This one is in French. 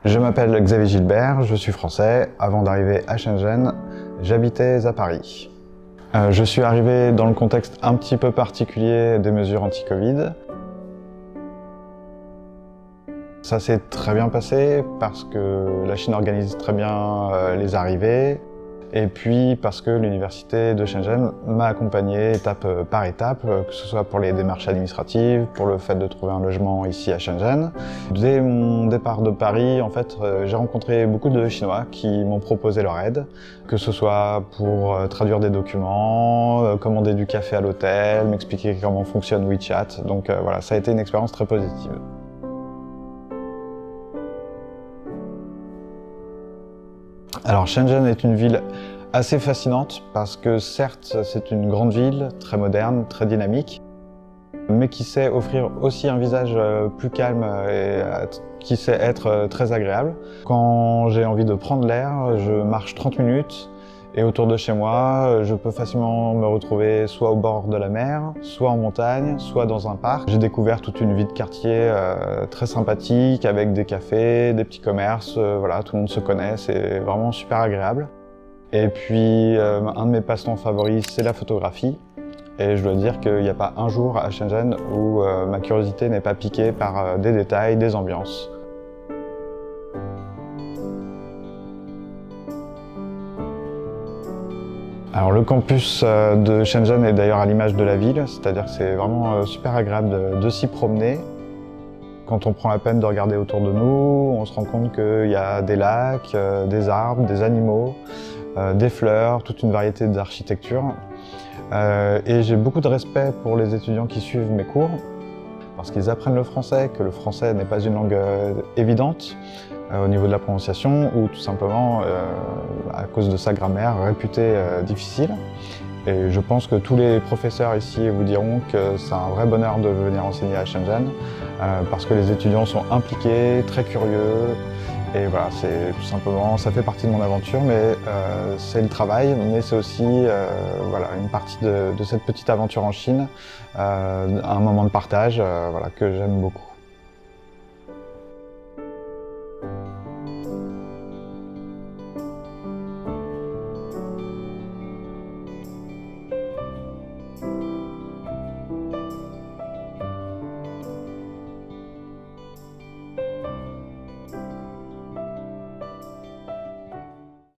Je m'appelle Xavier Gilbert, je suis français. Avant d'arriver à Shenzhen, j'habitais à Paris. Je suis arrivé dans le contexte un petit peu particulier des mesures anti-Covid. Ça s'est très bien passé parce que la Chine organise très bien les arrivées et puis parce que l'université de Shenzhen m'a accompagné étape par étape, que ce soit pour les démarches administratives, pour le fait de trouver un logement ici à Shenzhen. Dès mon départ de Paris, en fait, j'ai rencontré beaucoup de Chinois qui m'ont proposé leur aide, que ce soit pour traduire des documents, commander du café à l'hôtel, m'expliquer comment fonctionne WeChat. Donc voilà, ça a été une expérience très positive. Alors Shenzhen est une ville assez fascinante parce que certes c'est une grande ville, très moderne, très dynamique, mais qui sait offrir aussi un visage plus calme et qui sait être très agréable. Quand j'ai envie de prendre l'air, je marche 30 minutes et autour de chez moi, je peux facilement me retrouver soit au bord de la mer, soit en montagne, soit dans un parc. J'ai découvert toute une vie de quartier très sympathique avec des cafés, des petits commerces, voilà, tout le monde se connaît, c'est vraiment super agréable. Et puis, un de mes passe-temps favoris, c'est la photographie. Et je dois dire qu'il n'y a pas un jour à Shenzhen où ma curiosité n'est pas piquée par des détails, des ambiances. Alors le campus de Shenzhen est d'ailleurs à l'image de la ville, c'est-à-dire que c'est vraiment super agréable de s'y promener. Quand on prend la peine de regarder autour de nous, on se rend compte qu'il y a des lacs, des arbres, des animaux, des fleurs, toute une variété d'architecture. Et j'ai beaucoup de respect pour les étudiants qui suivent mes cours, parce qu'ils apprennent le français, que le français n'est pas une langue évidente au niveau de la prononciation, ou tout simplement à cause de sa grammaire réputée difficile. Et je pense que tous les professeurs ici vous diront que c'est un vrai bonheur de venir enseigner à Shenzhen, parce que les étudiants sont impliqués, très curieux, et voilà, c'est tout simplement, ça fait partie de mon aventure, mais c'est le travail, mais c'est aussi voilà, une partie de cette petite aventure en Chine, un moment de partage voilà, que j'aime beaucoup.